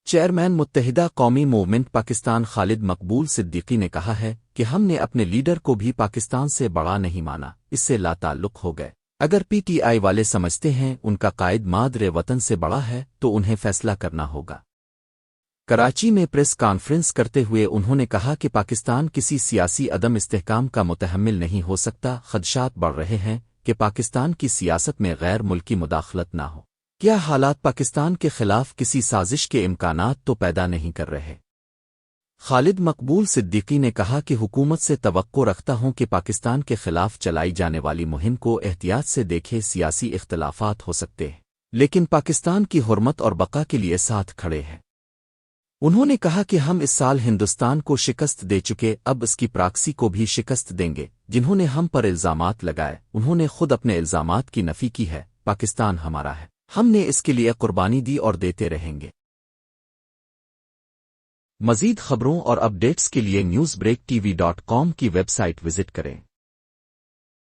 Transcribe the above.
Chairman متحدہ قومی movement Pakistan خالد مقبول صدیقی نے کہا ہے کہ ہم نے اپنے لیڈر کو بھی پاکستان سے بڑا نہیں مانا، اس سے لا تعلق ہو گئے۔ اگر پی ٹی آئی والے سمجھتے ہیں ان کا قائد مادر وطن سے بڑا ہے تو انہیں فیصلہ کرنا ہوگا۔ کراچی میں پریس کانفرنس کرتے ہوئے انہوں نے کہا کہ پاکستان کسی سیاسی عدم استحکام کا متحمل نہیں ہو سکتا۔ خدشات بڑھ رہے ہیں کہ پاکستان کی سیاست میں غیر ملکی مداخلت نہ ہو۔ کیا حالات پاکستان کے خلاف کسی سازش کے امکانات تو پیدا نہیں کر رہے؟ خالد مقبول صدیقی نے کہا کہ حکومت سے توقع رکھتا ہوں کہ پاکستان کے خلاف چلائی جانے والی مہم کو احتیاط سے دیکھے۔ سیاسی اختلافات ہو سکتے ہیں لیکن پاکستان کی حرمت اور بقا کے لیے ساتھ کھڑے ہیں۔ انہوں نے کہا کہ ہم اس سال ہندوستان کو شکست دے چکے، اب اس کی پراکسی کو بھی شکست دیں گے جنہوں نے ہم پر الزامات لگائے۔ انہوں نے خود اپنے الزامات کی نفی کی ہے۔ پاکستان ہمارا ہے، ہم نے اس کے لیے قربانی دی اور دیتے رہیں گے۔ مزید خبروں اور اپ ڈیٹس کے لیے newsbreaktv.com کی ویب سائٹ وزٹ کریں۔